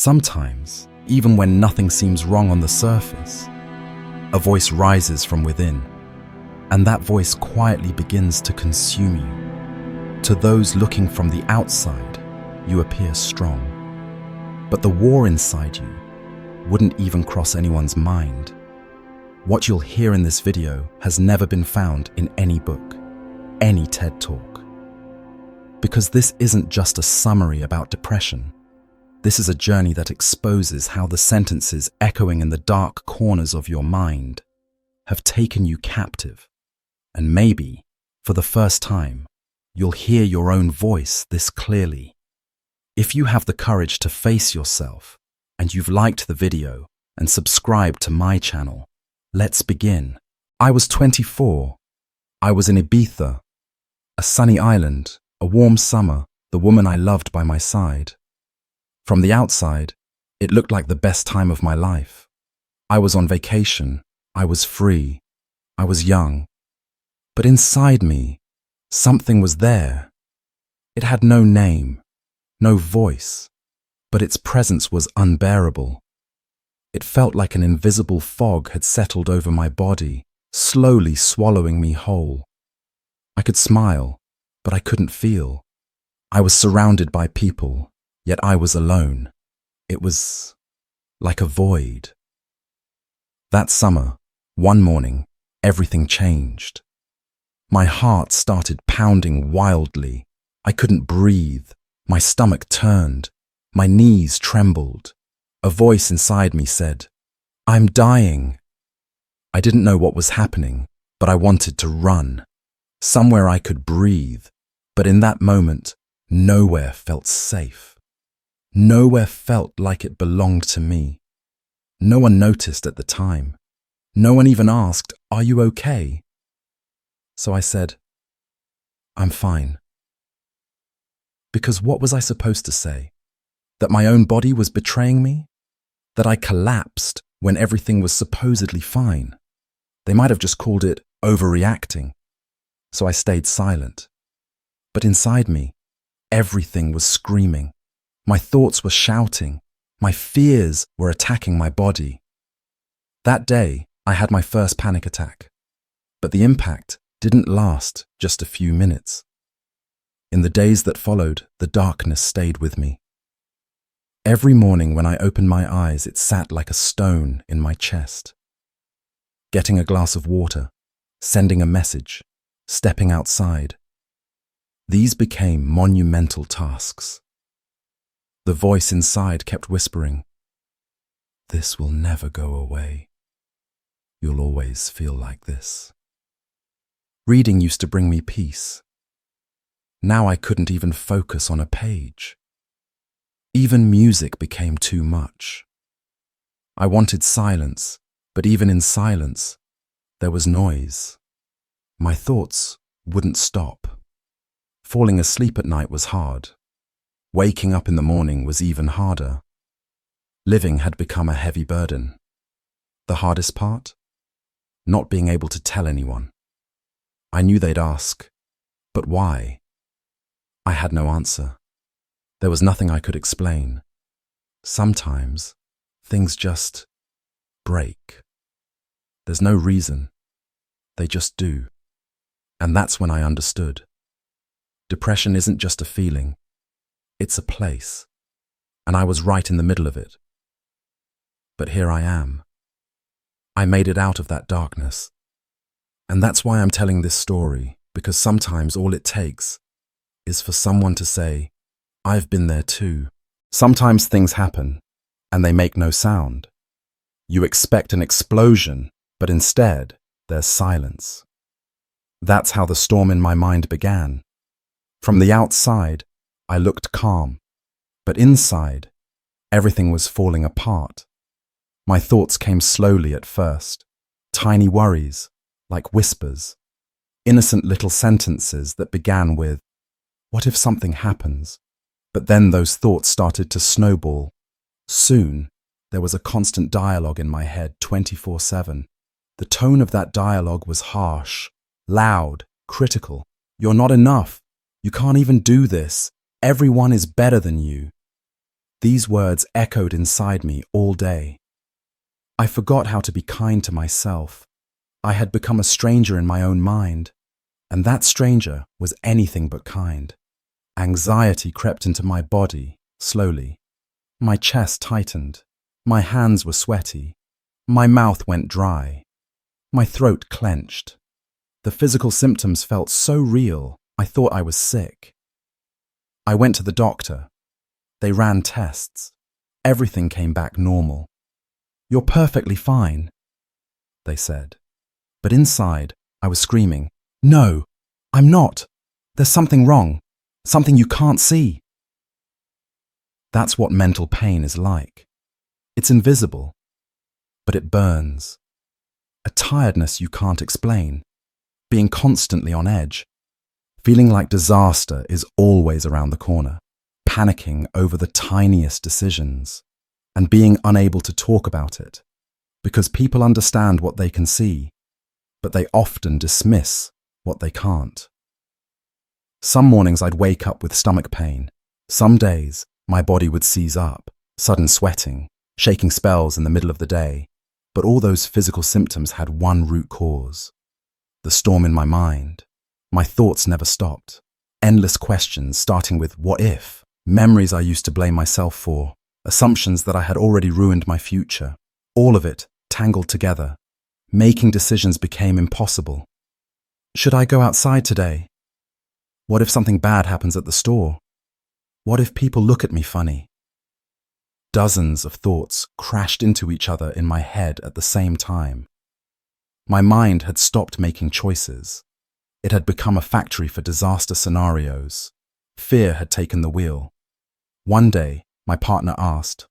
Sometimes, even when nothing seems wrong on the surface, a voice rises from within, and that voice quietly begins to consume you. To those looking from the outside, you appear strong, but the war inside you wouldn't even cross anyone's mind. What you'll hear in this video has never been found in any book, any TED Talk. Because this isn't just a summary about depression. This is a journey that exposes how the sentences echoing in the dark corners of your mind have taken you captive. And maybe, for the first time, you'll hear your own voice this clearly. If you have the courage to face yourself, and you've liked the video and subscribed to my channel, let's begin. I was 24. I was in Ibiza, a sunny island, a warm summer, the woman I loved by my side. From the outside, it looked like the best time of my life. I was on vacation, I was free, I was young. But inside me, something was there. It had no name, no voice, but its presence was unbearable. It felt like an invisible fog had settled over my body, slowly swallowing me whole. I could smile, but I couldn't feel. I was surrounded by people, yet I was alone. It was like a void. That summer, one morning, everything changed. My heart started pounding wildly. I couldn't breathe. My stomach turned. My knees trembled. A voice inside me said, "I'm dying." I didn't know what was happening, but I wanted to run. Somewhere I could breathe. But in that moment, nowhere felt safe. Nowhere felt like it belonged to me. No one noticed at the time. No one even asked, "Are you okay?" So I said, "I'm fine." Because what was I supposed to say? That my own body was betraying me? That I collapsed when everything was supposedly fine? They might have just called it overreacting. So I stayed silent. But inside me, everything was screaming. My thoughts were shouting. My fears were attacking my body. That day, I had my first panic attack. But the impact didn't last just a few minutes. In the days that followed, the darkness stayed with me. Every morning when I opened my eyes, it sat like a stone in my chest. Getting a glass of water, sending a message, stepping outside. These became monumental tasks. The voice inside kept whispering, "This will never go away. You'll always feel like this." Reading used to bring me peace. Now I couldn't even focus on a page. Even music became too much. I wanted silence, but even in silence, there was noise. My thoughts wouldn't stop. Falling asleep at night was hard. Waking up in the morning was even harder. Living had become a heavy burden. The hardest part? Not being able to tell anyone. I knew they'd ask, "But why?" I had no answer. There was nothing I could explain. Sometimes, things just break. There's no reason. They just do. And that's when I understood. Depression isn't just a feeling. It's a place. And I was right in the middle of it. But here I am. I made it out of that darkness. And that's why I'm telling this story, because sometimes all it takes is for someone to say, "I've been there too." Sometimes things happen, and they make no sound. You expect an explosion, but instead, there's silence. That's how the storm in my mind began. From the outside, I looked calm, but inside, everything was falling apart. My thoughts came slowly at first, tiny worries, like whispers, innocent little sentences that began with, "What if something happens?" But then those thoughts started to snowball. Soon, there was a constant dialogue in my head 24/7. The tone of that dialogue was harsh, loud, critical. "You're not enough. You can't even do this. Everyone is better than you." These words echoed inside me all day. I forgot how to be kind to myself. I had become a stranger in my own mind, and that stranger was anything but kind. Anxiety crept into my body, slowly. My chest tightened. My hands were sweaty. My mouth went dry. My throat clenched. The physical symptoms felt so real, I thought I was sick. I went to the doctor. They ran tests. Everything came back normal. "You're perfectly fine," they said. But inside, I was screaming, "No, I'm not. There's something wrong. Something you can't see." That's what mental pain is like. It's invisible, but it burns. A tiredness you can't explain. Being constantly on edge. Feeling like disaster is always around the corner. Panicking over the tiniest decisions. And being unable to talk about it. Because people understand what they can see, but they often dismiss what they can't. Some mornings I'd wake up with stomach pain. Some days my body would seize up, sudden sweating, shaking spells in the middle of the day. But all those physical symptoms had one root cause. The storm in my mind. My thoughts never stopped. Endless questions starting with what if, memories I used to blame myself for, assumptions that I had already ruined my future. All of it tangled together. Making decisions became impossible. Should I go outside today? What if something bad happens at the store? What if people look at me funny? Dozens of thoughts crashed into each other in my head at the same time. My mind had stopped making choices. It had become a factory for disaster scenarios. Fear had taken the wheel. One day, my partner asked,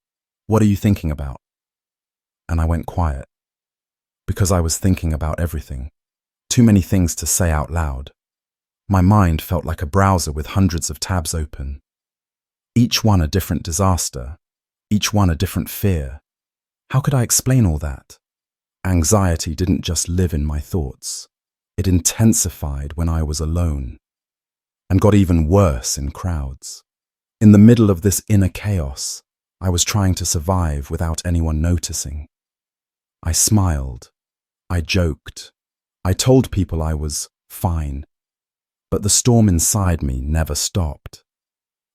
"What are you thinking about?" And I went quiet. Because I was thinking about everything. Too many things to say out loud. My mind felt like a browser with hundreds of tabs open. Each one a different disaster. Each one a different fear. How could I explain all that? Anxiety didn't just live in my thoughts. It intensified when I was alone. And got even worse in crowds. In the middle of this inner chaos, I was trying to survive without anyone noticing. I smiled. I joked. I told people I was fine. But the storm inside me never stopped.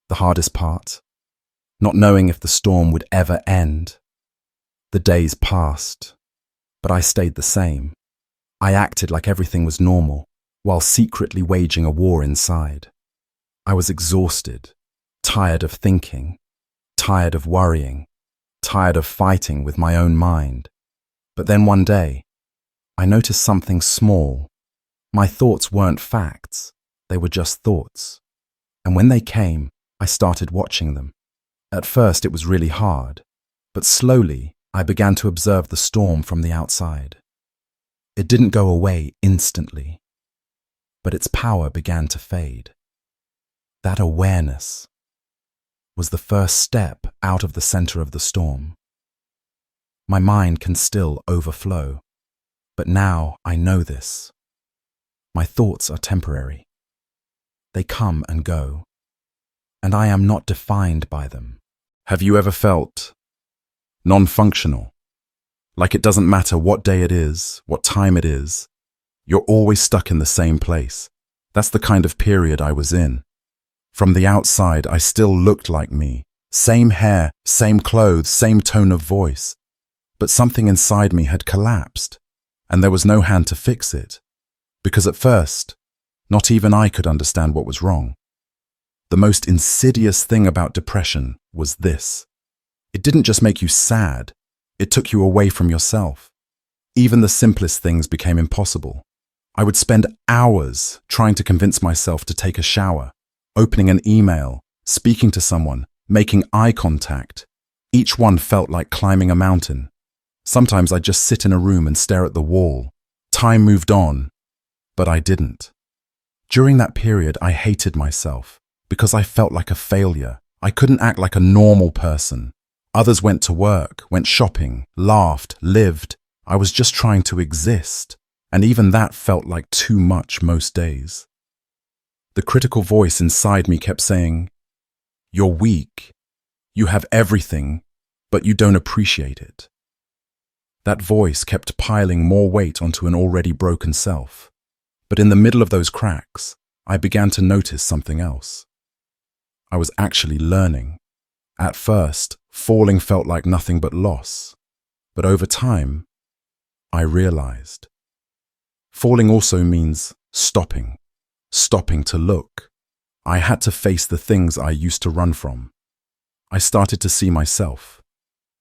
The hardest part? Not knowing if the storm would ever end. The days passed, but I stayed the same. I acted like everything was normal, while secretly waging a war inside. I was exhausted, tired of thinking, tired of worrying, tired of fighting with my own mind. But then one day, I noticed something small. My thoughts weren't facts, they were just thoughts. And when they came, I started watching them. At first it was really hard, but slowly I began to observe the storm from the outside. It didn't go away instantly, but its power began to fade. That awareness was the first step out of the center of the storm. My mind can still overflow, but now I know this. My thoughts are temporary. They come and go, and I am not defined by them. Have you ever felt non-functional? Like it doesn't matter what day it is, what time it is, you're always stuck in the same place. That's the kind of period I was in. From the outside, I still looked like me. Same hair, same clothes, same tone of voice. But something inside me had collapsed, and there was no hand to fix it. Because at first, not even I could understand what was wrong. The most insidious thing about depression was this. It didn't just make you sad, it took you away from yourself. Even the simplest things became impossible. I would spend hours trying to convince myself to take a shower, opening an email, speaking to someone, making eye contact. Each one felt like climbing a mountain. Sometimes I'd just sit in a room and stare at the wall. Time moved on, but I didn't. During that period, I hated myself because I felt like a failure. I couldn't act like a normal person. Others went to work, went shopping, laughed, lived. I was just trying to exist, and even that felt like too much most days. The critical voice inside me kept saying, "You're weak. You have everything, but you don't appreciate it. That voice kept piling more weight onto an already broken self. But in the middle of those cracks, I began to notice something else. I was actually learning. At first, falling felt like nothing but loss. But over time, I realized. Falling also means stopping to look. I had to face the things I used to run from. I started to see myself,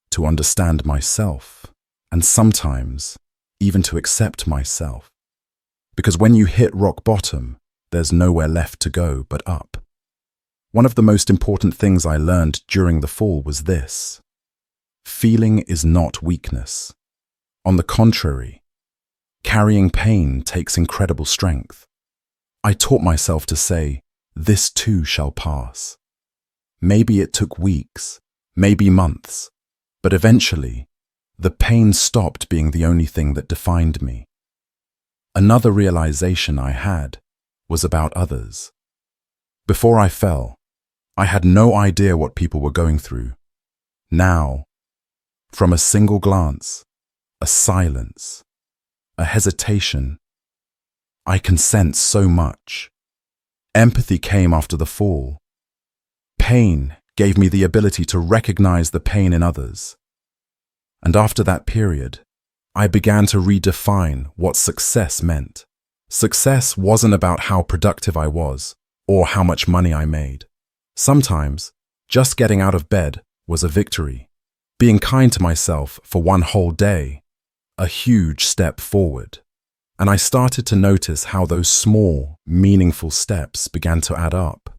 to understand myself, and sometimes even to accept myself. Because when you hit rock bottom, there's nowhere left to go but up. One of the most important things I learned during the fall was this: feeling is not weakness. On the contrary, carrying pain takes incredible strength. I taught myself to say, "This too shall pass." Maybe it took weeks, maybe months, but eventually, the pain stopped being the only thing that defined me. Another realization I had was about others. Before I fell, I had no idea what people were going through. Now, from a single glance, a silence, a hesitation, I can sense so much. Empathy came after the fall. Pain gave me the ability to recognize the pain in others. And after that period, I began to redefine what success meant. Success wasn't about how productive I was or how much money I made. Sometimes, just getting out of bed was a victory. Being kind to myself for one whole day, a huge step forward. And I started to notice how those small, meaningful steps began to add up.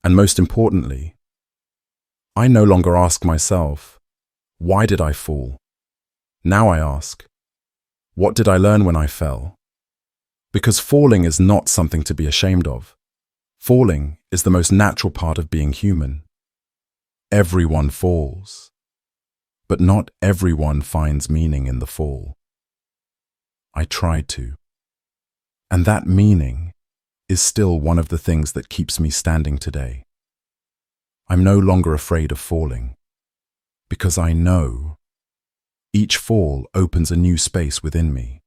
And most importantly, I no longer ask myself, why did I fall? Now I ask, what did I learn when I fell? Because falling is not something to be ashamed of. Falling is the most natural part of being human. Everyone falls, but not everyone finds meaning in the fall. I tried to. And that meaning is still one of the things that keeps me standing today. I'm no longer afraid of falling, because I know each fall opens a new space within me.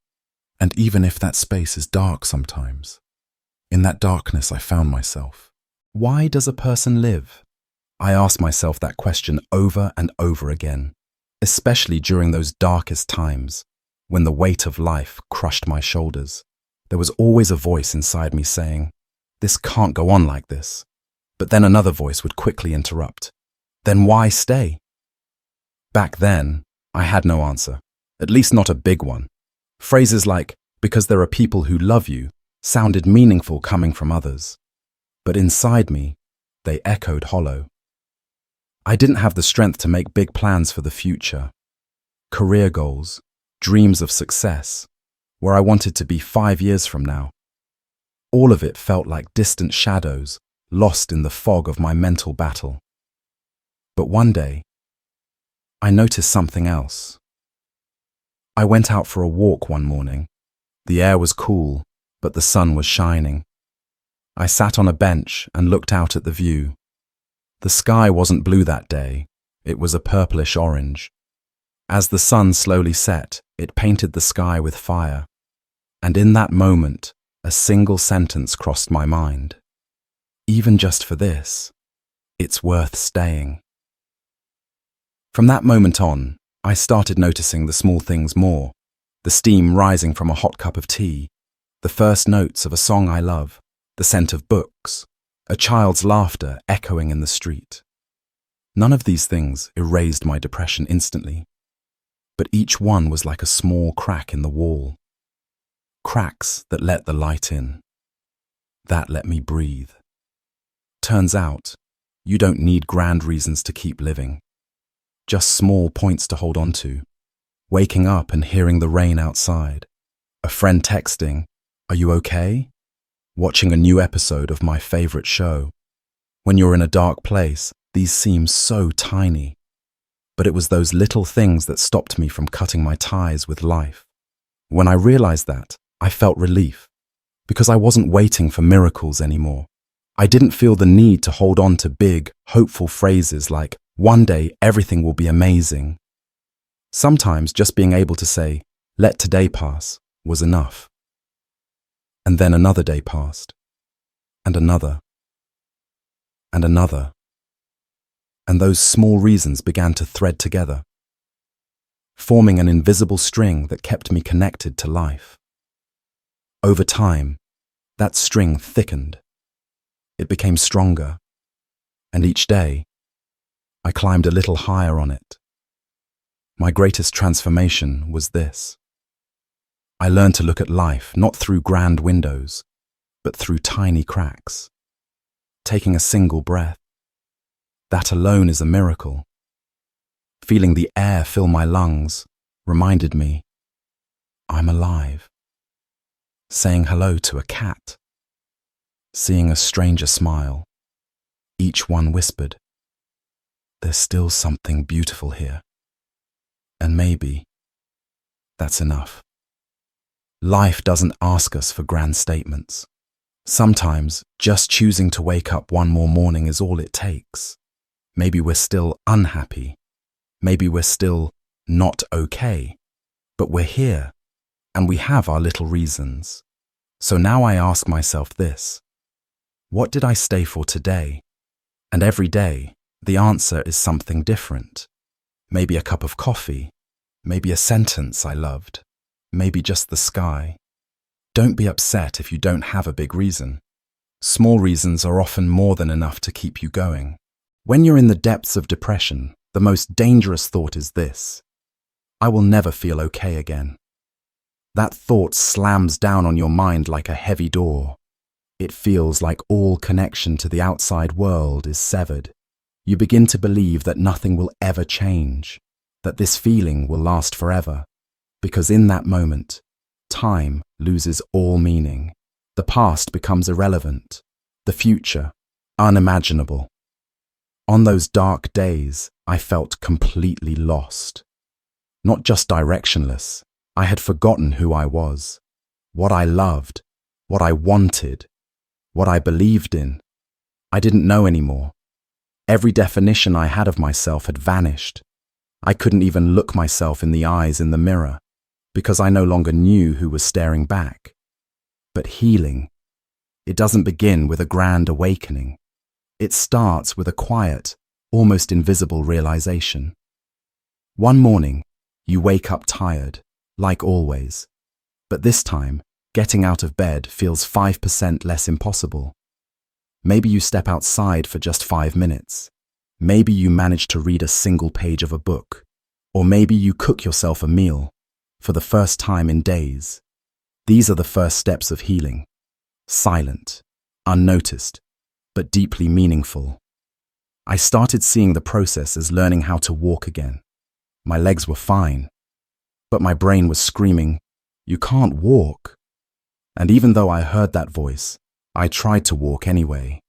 And even if that space is dark sometimes, in that darkness I found myself. Why does a person live? I ask myself that question over and over again, especially during those darkest times when the weight of life crushed my shoulders. There was always a voice inside me saying, "This can't go on like this." But then another voice would quickly interrupt. "Then why stay?" Back then, I had no answer, at least not a big one. Phrases like, "because there are people who love you," sounded meaningful coming from others. But inside me, they echoed hollow. I didn't have the strength to make big plans for the future. Career goals, dreams of success, where I wanted to be 5 years from now. All of it felt like distant shadows, lost in the fog of my mental battle. But one day, I noticed something else. I went out for a walk one morning. The air was cool, but the sun was shining. I sat on a bench and looked out at the view. The sky wasn't blue that day, it was a purplish orange. As the sun slowly set, it painted the sky with fire. And in that moment, a single sentence crossed my mind. Even just for this, it's worth staying. From that moment on, I started noticing the small things more. The steam rising from a hot cup of tea, the first notes of a song I love, the scent of books, a child's laughter echoing in the street. None of these things erased my depression instantly, but each one was like a small crack in the wall. Cracks that let the light in. That let me breathe. Turns out, you don't need grand reasons to keep living. Just small points to hold on to. Waking up and hearing the rain outside. A friend texting, "Are you okay?" Watching a new episode of my favorite show. When you're in a dark place, these seem so tiny. But it was those little things that stopped me from cutting my ties with life. When I realized that, I felt relief, because I wasn't waiting for miracles anymore. I didn't feel the need to hold on to big, hopeful phrases like, One day, everything will be amazing. Sometimes just being able to say, "Let today pass," was enough. And then another day passed, and another, and another. And those small reasons began to thread together, forming an invisible string that kept me connected to life. Over time, that string thickened. It became stronger, and each day, I climbed a little higher on it. My greatest transformation was this. I learned to look at life not through grand windows, but through tiny cracks. Taking a single breath. That alone is a miracle. Feeling the air fill my lungs reminded me, I'm alive. Saying hello to a cat. Seeing a stranger smile. Each one whispered, "There's still something beautiful here." And maybe that's enough. Life doesn't ask us for grand statements. Sometimes just choosing to wake up one more morning is all it takes. Maybe we're still unhappy. Maybe we're still not okay. But we're here, and we have our little reasons. So now I ask myself this. What did I stay for today? And every day, the answer is something different. Maybe a cup of coffee. Maybe a sentence I loved. Maybe just the sky. Don't be upset if you don't have a big reason. Small reasons are often more than enough to keep you going. When you're in the depths of depression, the most dangerous thought is this: I will never feel okay again. That thought slams down on your mind like a heavy door. It feels like all connection to the outside world is severed. You begin to believe that nothing will ever change, that this feeling will last forever, because in that moment, time loses all meaning. The past becomes irrelevant, the future unimaginable. On those dark days, I felt completely lost. Not just directionless, I had forgotten who I was, what I loved, what I wanted, what I believed in. I didn't know anymore. Every definition I had of myself had vanished. I couldn't even look myself in the eyes in the mirror, because I no longer knew who was staring back. But healing, it doesn't begin with a grand awakening. It starts with a quiet, almost invisible realization. One morning, you wake up tired, like always. But this time, getting out of bed feels 5% less impossible. Maybe you step outside for just 5 minutes. Maybe you manage to read a single page of a book. Or maybe you cook yourself a meal for the first time in days. These are the first steps of healing. Silent, unnoticed, but deeply meaningful. I started seeing the process as learning how to walk again. My legs were fine, but my brain was screaming, "You can't walk." And even though I heard that voice, I tried to walk anyway.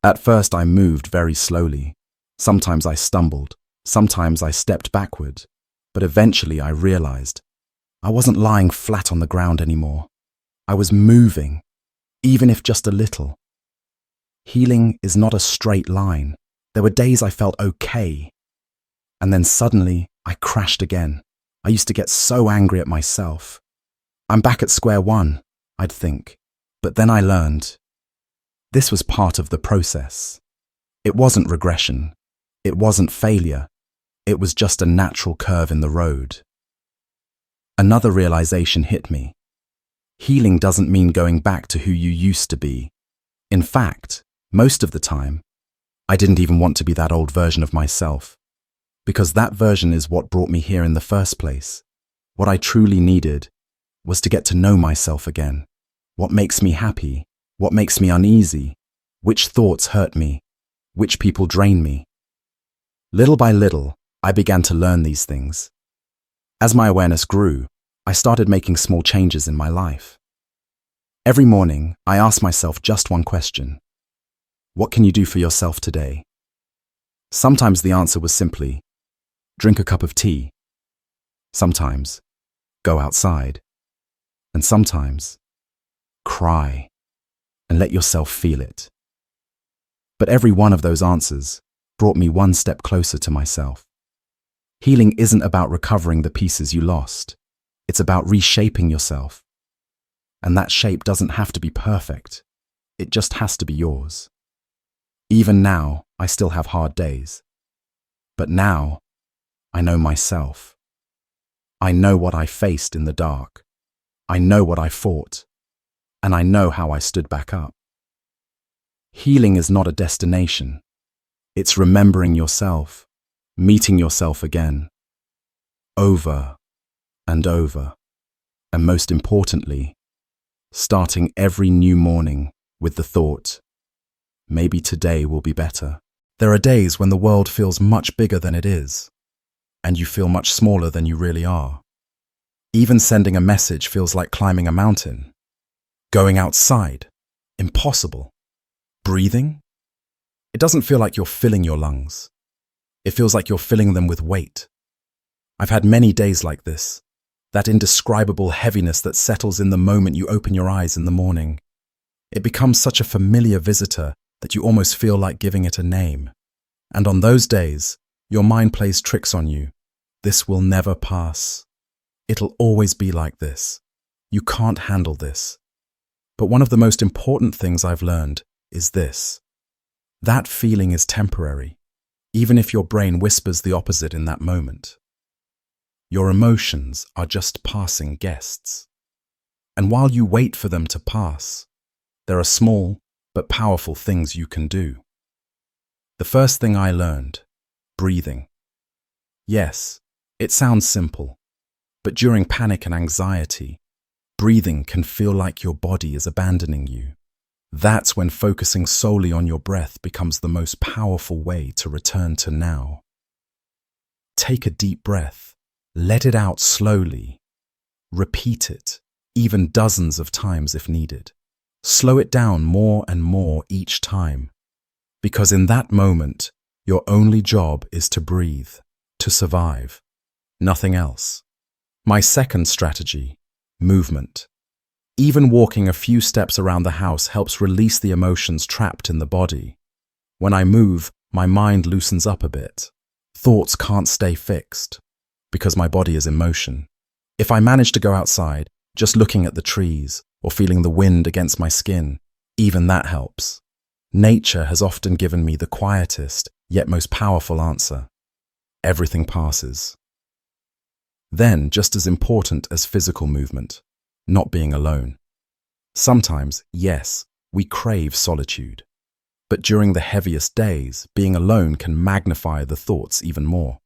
At first I moved very slowly. Sometimes I stumbled, sometimes I stepped backward, but eventually I realized I wasn't lying flat on the ground anymore. I was moving, even if just a little. Healing is not a straight line. There were days I felt okay, and then suddenly I crashed again. I used to get so angry at myself. I'm back at square one, I'd think. But then I learned this was part of the process. It wasn't regression. It wasn't failure. It was just a natural curve in the road. Another realization hit me. Healing doesn't mean going back to who you used to be. In fact, most of the time, I didn't even want to be that old version of myself, because that version is what brought me here in the first place. What I truly needed was to get to know myself again. What makes me happy? What makes me uneasy? Which thoughts hurt me? Which people drain me? Little by little, I began to learn these things. As my awareness grew, I started making small changes in my life. Every morning, I asked myself just one question. What can you do for yourself today? Sometimes the answer was simply, drink a cup of tea. Sometimes, go outside. And sometimes, cry and let yourself feel it. But every one of those answers brought me one step closer to myself. Healing isn't about recovering the pieces you lost. It's about reshaping yourself. And that shape doesn't have to be perfect. It just has to be yours. Even now, I still have hard days. But now, I know myself. I know what I faced in the dark. I know what I fought. And I know how I stood back up. Healing is not a destination. It's remembering yourself, meeting yourself again, over and over, and most importantly, starting every new morning with the thought, maybe today will be better. There are days when the world feels much bigger than it is, and you feel much smaller than you really are. Even sending a message feels like climbing a mountain. Going outside, impossible. Breathing? It doesn't feel like you're filling your lungs. It feels like you're filling them with weight. I've had many days like this, that indescribable heaviness that settles in the moment you open your eyes in the morning. It becomes such a familiar visitor that you almost feel like giving it a name. And on those days, your mind plays tricks on you. This will never pass. It'll always be like this. You can't handle this. But one of the most important things I've learned is this. That feeling is temporary, even if your brain whispers the opposite in that moment. Your emotions are just passing guests. And while you wait for them to pass, there are small but powerful things you can do. The first thing I learned, breathing. Yes, it sounds simple, but during panic and anxiety, breathing can feel like your body is abandoning you. That's when focusing solely on your breath becomes the most powerful way to return to now. Take a deep breath. Let it out slowly. Repeat it, even dozens of times if needed. Slow it down more and more each time. Because in that moment, your only job is to breathe, to survive. Nothing else. My second strategy, movement. Even walking a few steps around the house helps release the emotions trapped in the body. When I move, my mind loosens up a bit. Thoughts can't stay fixed, because my body is in motion. If I manage to go outside, just looking at the trees or feeling the wind against my skin, even that helps. Nature has often given me the quietest, yet most powerful answer. Everything passes. Then, just as important as physical movement, not being alone. Sometimes, yes, we crave solitude. But during the heaviest days, being alone can magnify the thoughts even more.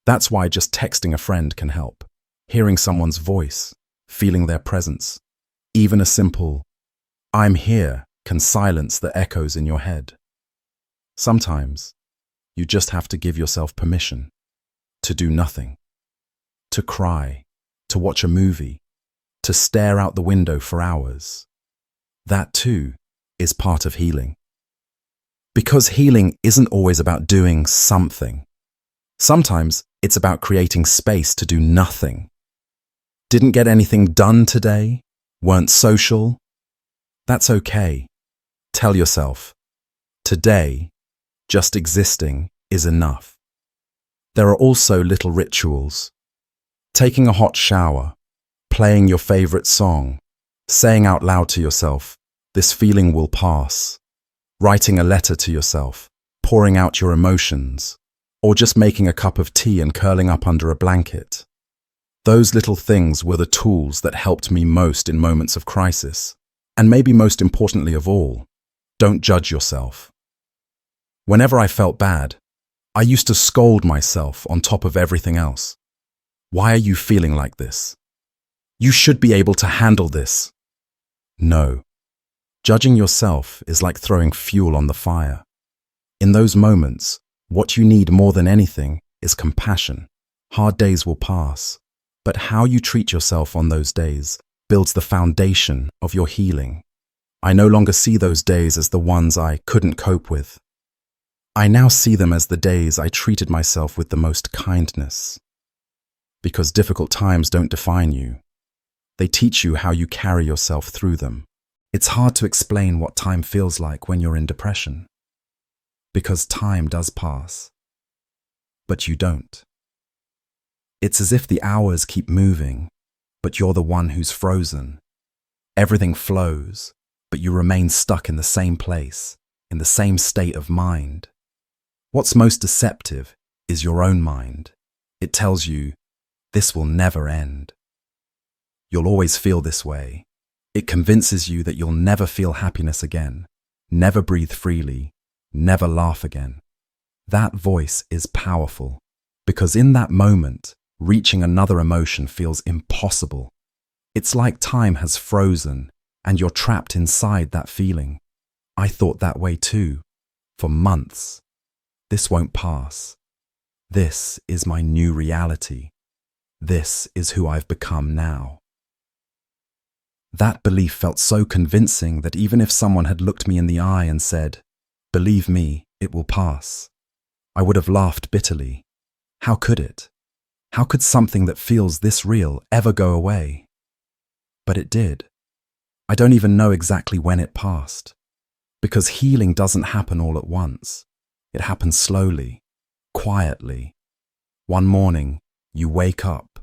That's why just texting a friend can help. Hearing someone's voice, feeling their presence. Even a simple, "I'm here," can silence the echoes in your head. Sometimes, you just have to give yourself permission to do nothing. To cry, to watch a movie, to stare out the window for hours. That too is part of healing. Because healing isn't always about doing something. Sometimes it's about creating space to do nothing. Didn't get anything done today? Weren't social? That's okay. Tell yourself, today, just existing is enough. There are also little rituals. Taking a hot shower, playing your favorite song, saying out loud to yourself, "This feeling will pass." Writing a letter to yourself, pouring out your emotions, or just making a cup of tea and curling up under a blanket. Those little things were the tools that helped me most in moments of crisis. And maybe most importantly of all, don't judge yourself. Whenever I felt bad, I used to scold myself on top of everything else. Why are you feeling like this? You should be able to handle this. No. Judging yourself is like throwing fuel on the fire. In those moments, what you need more than anything is compassion. Hard days will pass, but how you treat yourself on those days builds the foundation of your healing. I no longer see those days as the ones I couldn't cope with. I now see them as the days I treated myself with the most kindness. Because difficult times don't define you. They teach you how you carry yourself through them. It's hard to explain what time feels like when you're in depression. because time does pass. But you don't. It's as if the hours keep moving, but you're the one who's frozen. Everything flows, but you remain stuck in the same place, in the same state of mind. What's most deceptive is your own mind. It tells you, this will never end. You'll always feel this way. It convinces you that you'll never feel happiness again, never breathe freely, never laugh again. That voice is powerful, because in that moment, reaching another emotion feels impossible. It's like time has frozen, and you're trapped inside that feeling. I thought that way too, for months. This won't pass. This is my new reality. This is who I've become now. That belief felt so convincing that even if someone had looked me in the eye and said, "Believe me, it will pass," I would have laughed bitterly. How could it? How could something that feels this real ever go away? But it did. I don't even know exactly when it passed, because healing doesn't happen all at once. It happens slowly, quietly. One morning, you wake up,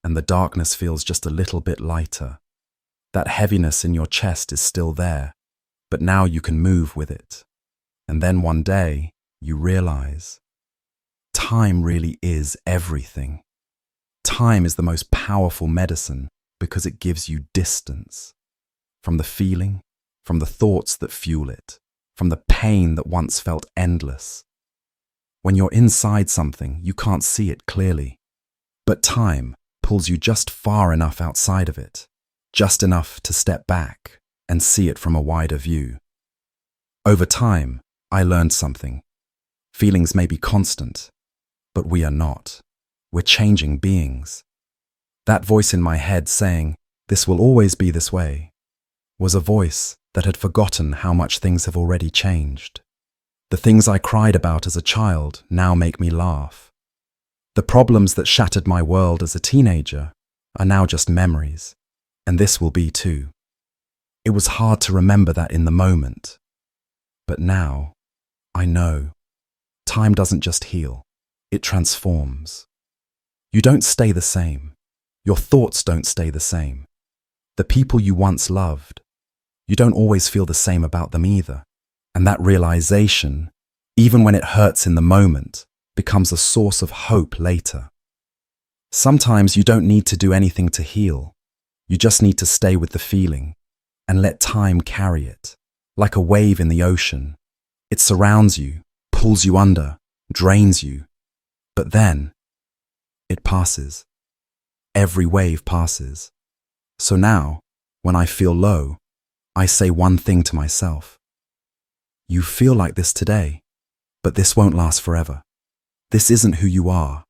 and the darkness feels just a little bit lighter. That heaviness in your chest is still there, but now you can move with it. And then one day, you realize, time really is everything. Time is the most powerful medicine because it gives you distance from the feeling, from the thoughts that fuel it, from the pain that once felt endless. When you're inside something, you can't see it clearly, but time pulls you just far enough outside of it, just enough to step back and see it from a wider view. Over time, I learned something. Feelings may be constant, but we are not. We're changing beings. That voice in my head saying, "This will always be this way," was a voice that had forgotten how much things have already changed. The things I cried about as a child now make me laugh. The problems that shattered my world as a teenager are now just memories, and this will be too. It was hard to remember that in the moment, but now I know. Time doesn't just heal, it transforms. You don't stay the same. Your thoughts don't stay the same. The people you once loved, you don't always feel the same about them either. And that realization, even when it hurts in the moment, becomes a source of hope later. Sometimes you don't need to do anything to heal. You just need to stay with the feeling and let time carry it. Like a wave in the ocean, it surrounds you, pulls you under, drains you. But then, it passes. Every wave passes. So now, when I feel low, I say one thing to myself. You feel like this today, but this won't last forever. This isn't who you are.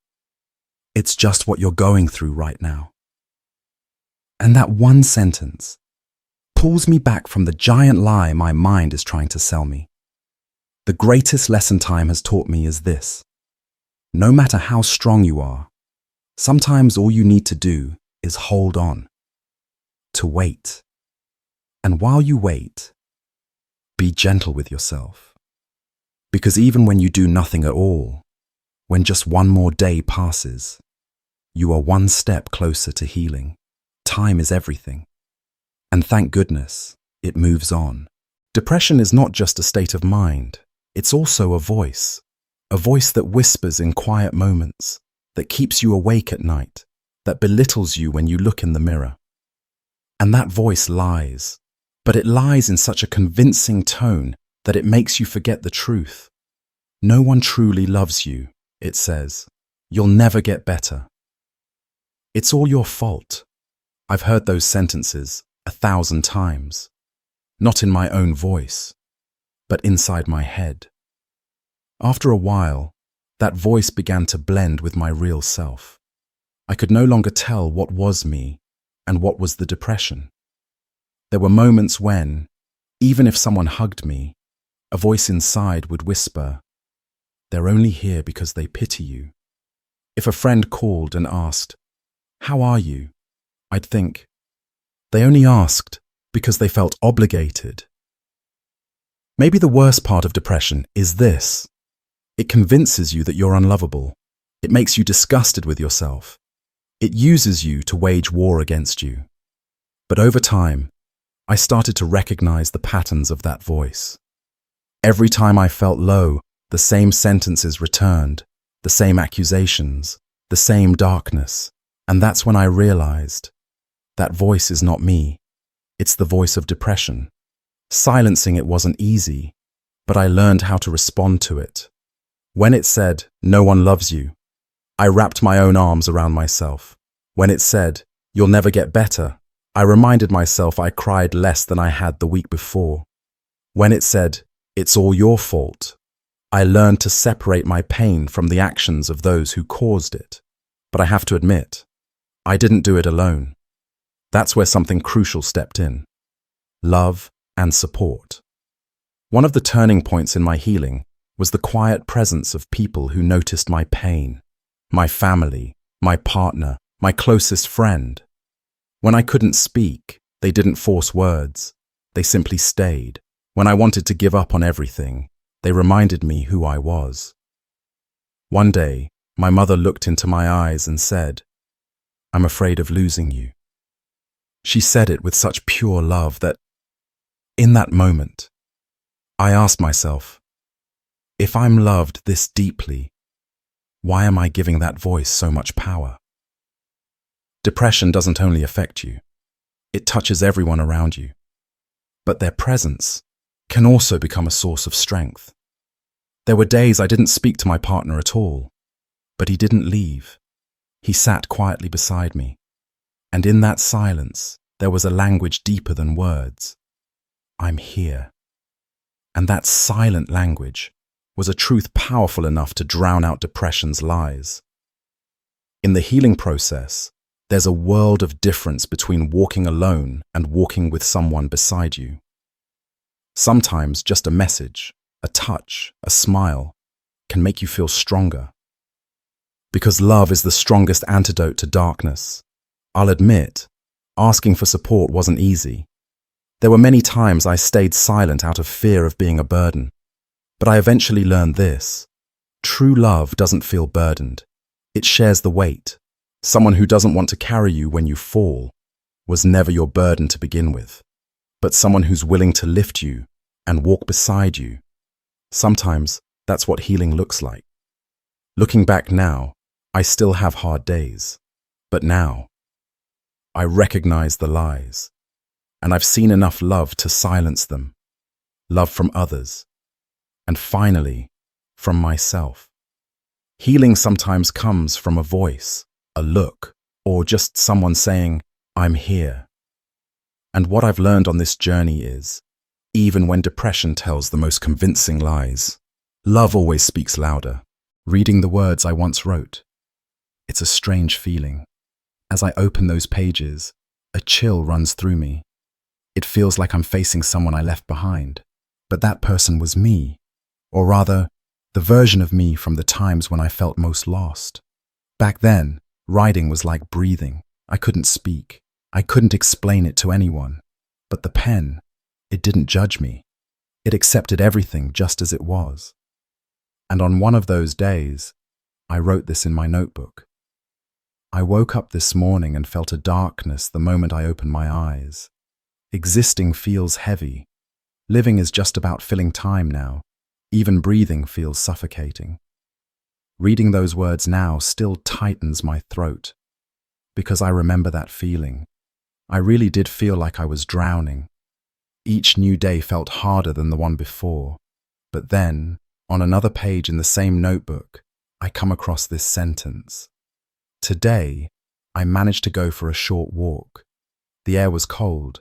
It's just what you're going through right now. And that one sentence pulls me back from the giant lie my mind is trying to sell me. The greatest lesson time has taught me is this. No matter how strong you are, sometimes all you need to do is hold on, to wait. And while you wait, be gentle with yourself. Because even when you do nothing at all, when just one more day passes, you are one step closer to healing. Time is everything. And thank goodness, it moves on. Depression is not just a state of mind, it's also a voice that whispers in quiet moments, that keeps you awake at night, that belittles you when you look in the mirror. And that voice lies, but it lies in such a convincing tone that it makes you forget the truth. No one truly loves you, it says. You'll never get better. It's all your fault. I've heard those sentences 1,000 times. Not in my own voice, but inside my head. After a while, that voice began to blend with my real self. I could no longer tell what was me and what was the depression. There were moments when, even if someone hugged me, a voice inside would whisper, "They're only here because they pity you." If a friend called and asked, "How are you?" I'd think, they only asked because they felt obligated. Maybe the worst part of depression is this. It convinces you that you're unlovable. It makes you disgusted with yourself. It uses you to wage war against you. But over time, I started to recognize the patterns of that voice. Every time I felt low, the same sentences returned, the same accusations, the same darkness. And that's when I realized that voice is not me. It's the voice of depression. Silencing it wasn't easy, but I learned how to respond to it. When it said, "No one loves you," I wrapped my own arms around myself. When it said, "You'll never get better," I reminded myself I cried less than I had the week before. When it said, "It's all your fault," I learned to separate my pain from the actions of those who caused it. But I have to admit, I didn't do it alone. That's where something crucial stepped in: love and support. One of the turning points in my healing was the quiet presence of people who noticed my pain. My family, my partner, my closest friend. When I couldn't speak, they didn't force words. They simply stayed. When I wanted to give up on everything, they reminded me who I was. One day, my mother looked into my eyes and said, "I'm afraid of losing you." She said it with such pure love that, in that moment, I asked myself, if I'm loved this deeply, why am I giving that voice so much power? Depression doesn't only affect you, it touches everyone around you. But their presence can also become a source of strength. There were days I didn't speak to my partner at all, but he didn't leave. He sat quietly beside me, and in that silence, there was a language deeper than words. I'm here. And that silent language was a truth powerful enough to drown out depression's lies. In the healing process, there's a world of difference between walking alone and walking with someone beside you. Sometimes just a message, a touch, a smile can make you feel stronger. Because love is the strongest antidote to darkness. I'll admit, asking for support wasn't easy. There were many times I stayed silent out of fear of being a burden. But I eventually learned this: true love doesn't feel burdened. It shares the weight. Someone who doesn't want to carry you when you fall was never your burden to begin with, but someone who's willing to lift you and walk beside you. Sometimes that's what healing looks like. Looking back now, I still have hard days, but now I recognize the lies, and I've seen enough love to silence them. Love from others, and finally, from myself. Healing sometimes comes from a voice, a look, or just someone saying, "I'm here." And what I've learned on this journey is, even when depression tells the most convincing lies, love always speaks louder. Reading the words I once wrote, it's a strange feeling. As I open those pages, a chill runs through me. It feels like I'm facing someone I left behind, but that person was me. Or rather, the version of me from the times when I felt most lost. Back then, writing was like breathing. I couldn't speak. I couldn't explain it to anyone. But the pen, it didn't judge me. It accepted everything just as it was. And on one of those days, I wrote this in my notebook. I woke up this morning and felt a darkness the moment I opened my eyes. Existing feels heavy. Living is just about filling time now. Even breathing feels suffocating. Reading those words now still tightens my throat, because I remember that feeling. I really did feel like I was drowning. Each new day felt harder than the one before. But then, on another page in the same notebook, I come across this sentence. Today, I managed to go for a short walk. The air was cold,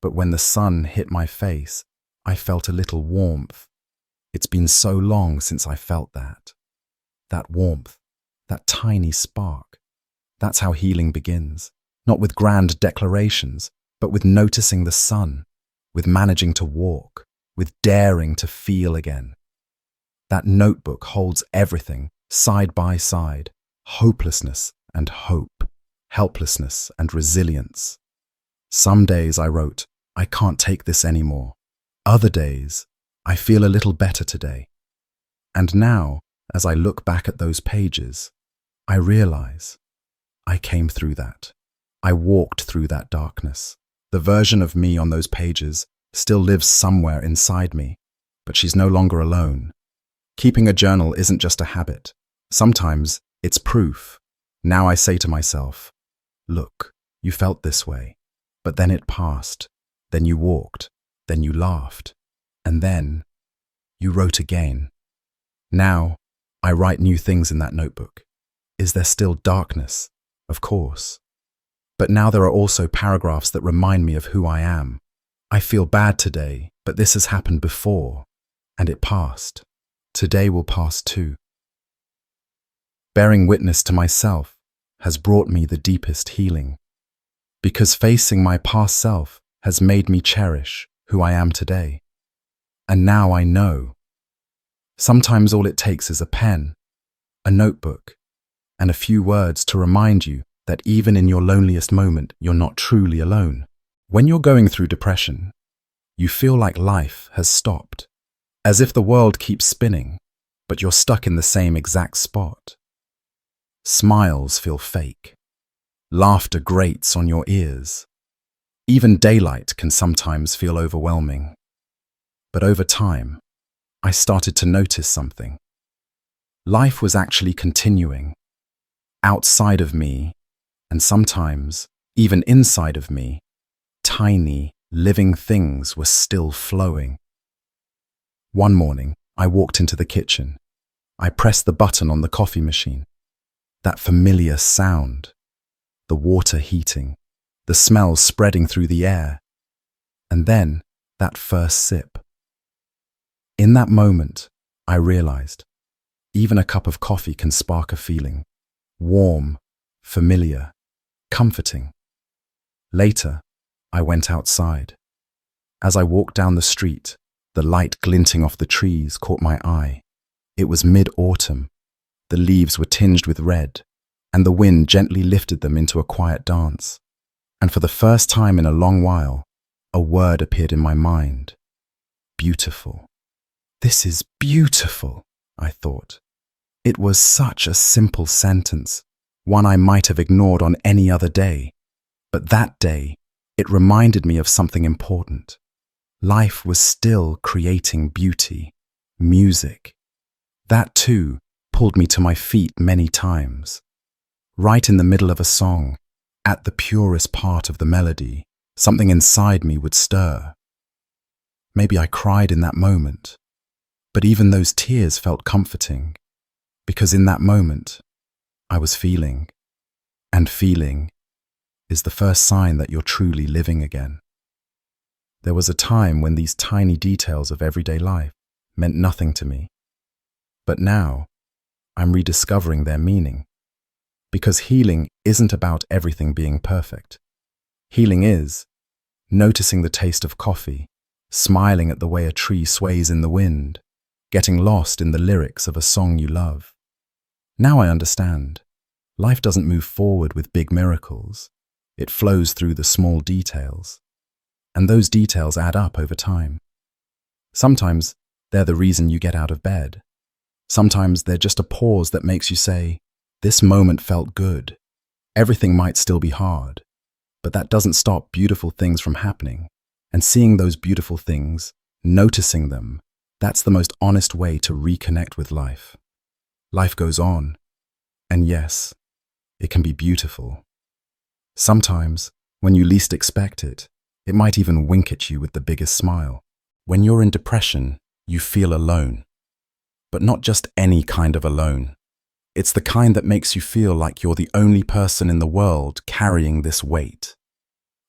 but when the sun hit my face, I felt a little warmth. It's been so long since I felt that. That warmth, that tiny spark. That's how healing begins. Not with grand declarations, but with noticing the sun, with managing to walk, with daring to feel again. That notebook holds everything, side by side, hopelessness and hope, helplessness and resilience. Some days I wrote, "I can't take this anymore." Other days, I feel a little better today. And now, as I look back at those pages, I realize I came through that. I walked through that darkness. The version of me on those pages still lives somewhere inside me, but she's no longer alone. Keeping a journal isn't just a habit. Sometimes it's proof. Now I say to myself, look, you felt this way, but then it passed. Then you walked, then you laughed, and then you wrote again. Now I write new things in that notebook. Is there still darkness? Of course. But now there are also paragraphs that remind me of who I am. I feel bad today, but this has happened before, and it passed. Today will pass too. Bearing witness to myself has brought me the deepest healing, because facing my past self has made me cherish who I am today. And now I know. Sometimes all it takes is a pen, a notebook, and a few words to remind you that even in your loneliest moment, you're not truly alone. When you're going through depression, you feel like life has stopped, as if the world keeps spinning, but you're stuck in the same exact spot. Smiles feel fake. Laughter grates on your ears. Even daylight can sometimes feel overwhelming. But over time, I started to notice something. Life was actually continuing. Outside of me, and sometimes even inside of me, tiny, living things were still flowing. One morning, I walked into the kitchen. I pressed the button on the coffee machine. That familiar sound, the water heating, the smell spreading through the air, and then that first sip. In that moment, I realized even a cup of coffee can spark a feeling, warm, familiar, comforting. Later, I went outside. As I walked down the street, the light glinting off the trees caught my eye. It was mid-autumn. The leaves were tinged with red, and the wind gently lifted them into a quiet dance. And for the first time in a long while, a word appeared in my mind. Beautiful. This is beautiful, I thought. It was such a simple sentence, one I might have ignored on any other day. But that day, it reminded me of something important. Life was still creating beauty, music. That too pulled me to my feet many times. Right in the middle of a song, at the purest part of the melody, something inside me would stir. Maybe I cried in that moment, but even those tears felt comforting, because in that moment, I was feeling, and feeling is the first sign that you're truly living again. There was a time when these tiny details of everyday life meant nothing to me, but now I'm rediscovering their meaning. Because healing isn't about everything being perfect. Healing is noticing the taste of coffee, smiling at the way a tree sways in the wind, getting lost in the lyrics of a song you love. Now I understand. Life doesn't move forward with big miracles. It flows through the small details. And those details add up over time. Sometimes they're the reason you get out of bed. Sometimes they're just a pause that makes you say, this moment felt good. Everything might still be hard, but that doesn't stop beautiful things from happening. And seeing those beautiful things, noticing them, that's the most honest way to reconnect with life. Life goes on, and yes, it can be beautiful. Sometimes, when you least expect it, it might even wink at you with the biggest smile. When you're in depression, you feel alone. But not just any kind of alone. It's the kind that makes you feel like you're the only person in the world carrying this weight.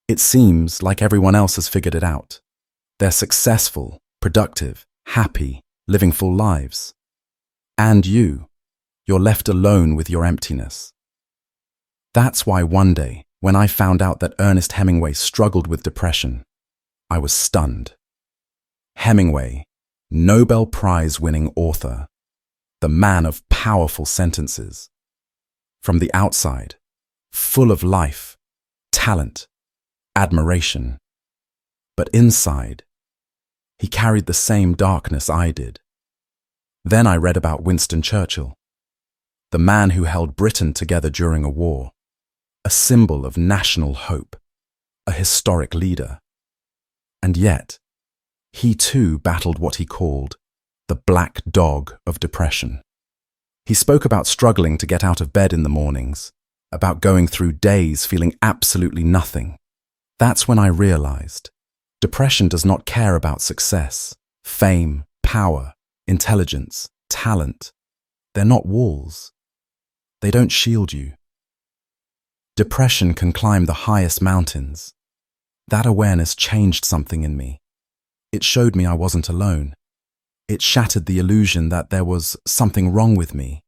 It seems like everyone else has figured it out. They're successful, productive, happy, living full lives. And you're left alone with your emptiness. That's why one day, when I found out that Ernest Hemingway struggled with depression, I was stunned. Hemingway, Nobel Prize-winning author, the man of powerful sentences. From the outside, full of life, talent, admiration. But inside, He carried the same darkness I did. Then I read about Winston Churchill, the man who held Britain together during a war, a symbol of national hope, a historic leader. And yet, he too battled what he called the black dog of depression. He spoke about struggling to get out of bed in the mornings, about going through days feeling absolutely nothing. That's when I realized depression does not care about success, fame, power, intelligence, talent. They're not walls. They don't shield you. Depression can climb the highest mountains. That awareness changed something in me. It showed me I wasn't alone. It shattered the illusion that there was something wrong with me.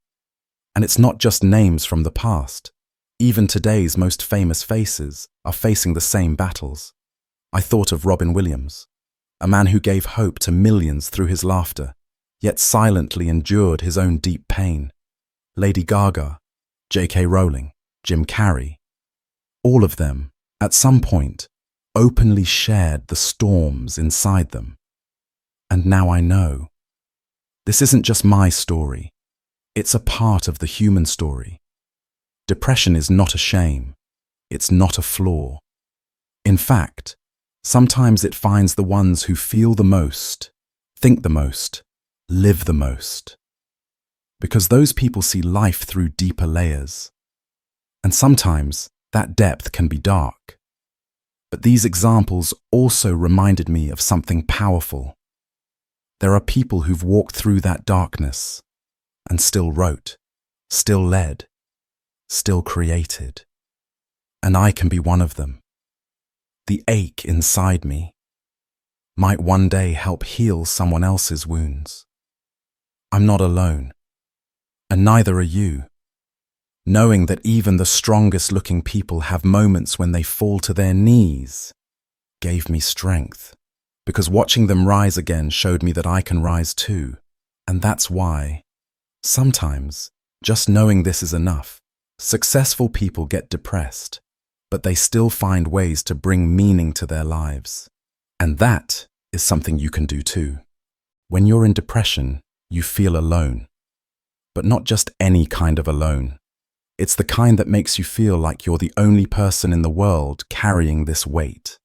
And it's not just names from the past. Even today's most famous faces are facing the same battles. I thought of Robin Williams, a man who gave hope to millions through his laughter, yet silently endured his own deep pain. Lady Gaga, J.K. Rowling, Jim Carrey, all of them, at some point, openly shared the storms inside them. And now I know. This isn't just my story. It's a part of the human story. Depression is not a shame. It's not a flaw. In fact, sometimes it finds the ones who feel the most, think the most, live the most. Because those people see life through deeper layers. And sometimes that depth can be dark. But these examples also reminded me of something powerful. There are people who've walked through that darkness and still wrote, still led, still created. And I can be one of them. The ache inside me might one day help heal someone else's wounds. I'm not alone, and neither are you. Knowing that even the strongest looking people have moments when they fall to their knees gave me strength, because watching them rise again showed me that I can rise too. And that's why, sometimes, just knowing this is enough. Successful people get depressed, but they still find ways to bring meaning to their lives. And that is something you can do too. When you're in depression, you feel alone. But not just any kind of alone. It's the kind that makes you feel like you're the only person in the world carrying this weight.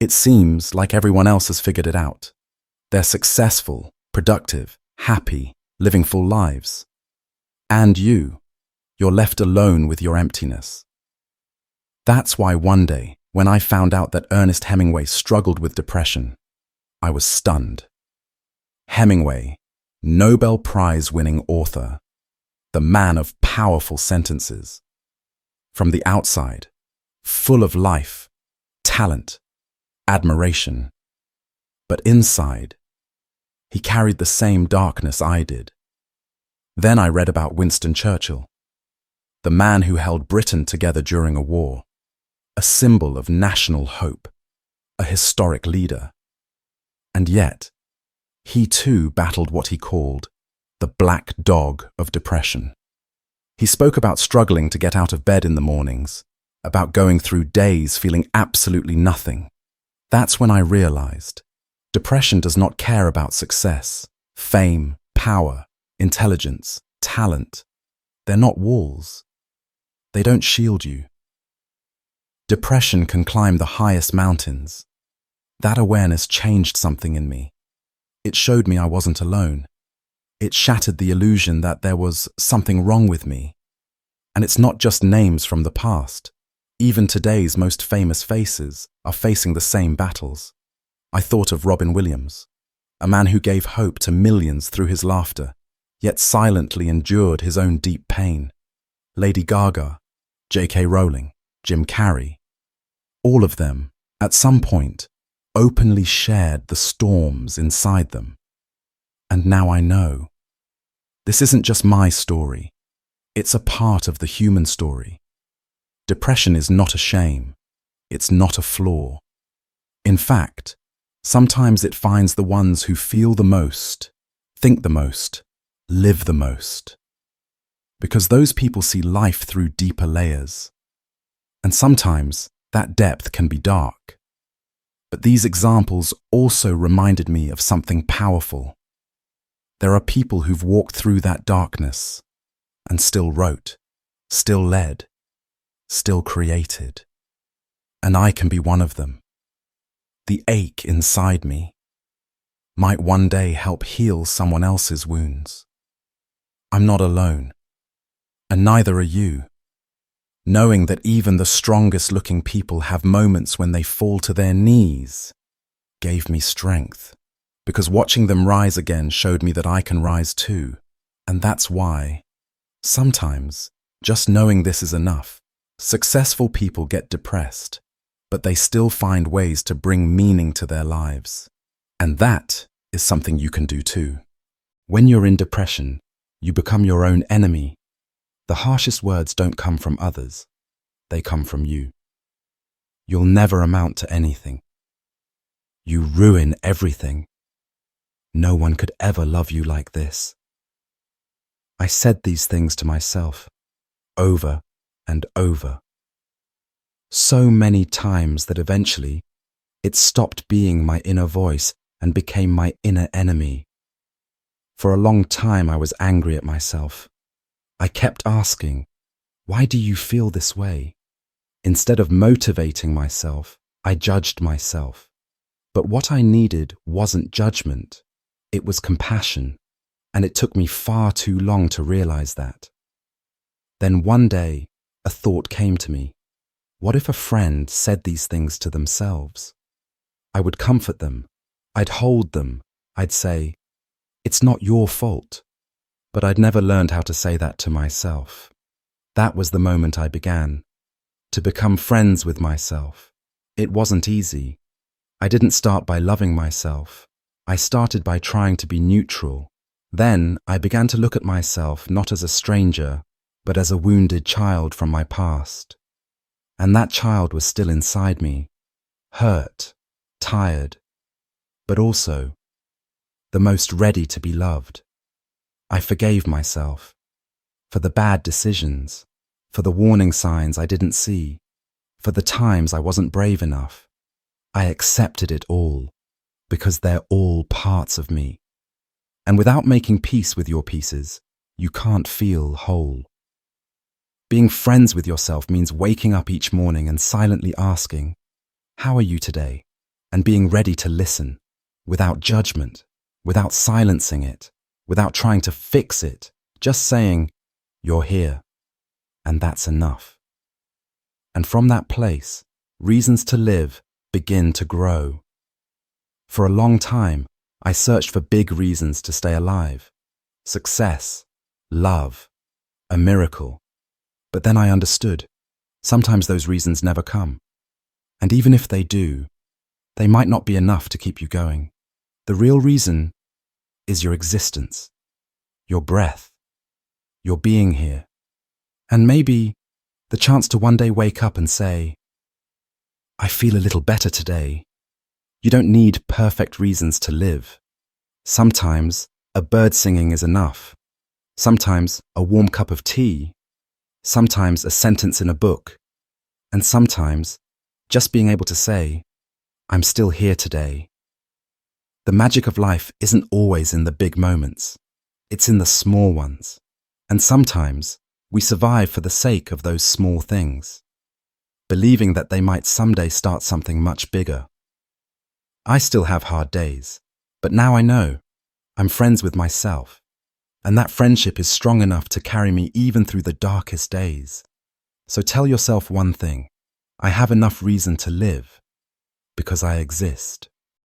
It seems like everyone else has figured it out. They're successful, productive, happy, living full lives. And you're left alone with your emptiness. That's why one day, when I found out that Ernest Hemingway struggled with depression, I was stunned. Hemingway, Nobel Prize-winning author, the man of powerful sentences. From the outside, full of life, talent, admiration. But inside, he carried the same darkness I did. Then I read about Winston Churchill, the man who held Britain together during a war, a symbol of national hope, a historic leader. And yet, he too battled what he called the black dog of depression. He spoke about struggling to get out of bed in the mornings, about going through days feeling absolutely nothing. That's when I realized depression does not care about success, fame, power, intelligence, talent. They're not walls. They don't shield you. Depression can climb the highest mountains. That awareness changed something in me. It showed me I wasn't alone. It shattered the illusion that there was something wrong with me. And it's not just names from the past. Even today's most famous faces are facing the same battles. I thought of Robin Williams, a man who gave hope to millions through his laughter, yet silently endured his own deep pain. Lady Gaga, J.K. Rowling, Jim Carrey, all of them, at some point, openly shared the storms inside them. And now I know. This isn't just my story. It's a part of the human story. Depression is not a shame. It's not a flaw. In fact, sometimes it finds the ones who feel the most, think the most, live the most. Because those people see life through deeper layers. And sometimes that depth can be dark. But these examples also reminded me of something powerful. There are people who've walked through that darkness and still wrote, still led, still created. And I can be one of them. The ache inside me might one day help heal someone else's wounds. I'm not alone, and neither are you. Knowing that even the strongest looking people have moments when they fall to their knees gave me strength, because watching them rise again showed me that I can rise too. And that's why, sometimes, just knowing this is enough. Successful people get depressed, but they still find ways to bring meaning to their lives. And that is something you can do too. When you're in depression, you become your own enemy. The harshest words don't come from others, they come from you. You'll never amount to anything. You ruin everything. No one could ever love you like this. I said these things to myself, over and over. So many times that eventually it stopped being my inner voice and became my inner enemy. For a long time I was angry at myself. I kept asking, why do you feel this way? Instead of motivating myself, I judged myself. But what I needed wasn't judgment, it was compassion, and it took me far too long to realize that. Then one day, a thought came to me. What if a friend said these things to themselves? I would comfort them, I'd hold them, I'd say, it's not your fault. But I'd never learned how to say that to myself. That was the moment I began to become friends with myself. It wasn't easy. I didn't start by loving myself. I started by trying to be neutral. Then I began to look at myself not as a stranger, but as a wounded child from my past. And that child was still inside me, hurt, tired, but also the most ready to be loved. I forgave myself for the bad decisions, for the warning signs I didn't see, for the times I wasn't brave enough. I accepted it all because they're all parts of me. And without making peace with your pieces, you can't feel whole. Being friends with yourself means waking up each morning and silently asking, how are you today? And being ready to listen without judgment, without silencing it, without trying to fix it, just saying, you're here, and that's enough. And from that place, reasons to live begin to grow. For a long time, I searched for big reasons to stay alive. Success, love, a miracle. But then I understood, sometimes those reasons never come. And even if they do, they might not be enough to keep you going. The real reason is your existence, your breath, your being here, and maybe the chance to one day wake up and say, I feel a little better today. You don't need perfect reasons to live. Sometimes a bird singing is enough. Sometimes a warm cup of tea. Sometimes a sentence in a book. And sometimes just being able to say, I'm still here today. The magic of life isn't always in the big moments. It's in the small ones. And sometimes we survive for the sake of those small things, believing that they might someday start something much bigger. I still have hard days, but now I know I'm friends with myself, and that friendship is strong enough to carry me even through the darkest days. So tell yourself one thing, I have enough reason to live because I exist.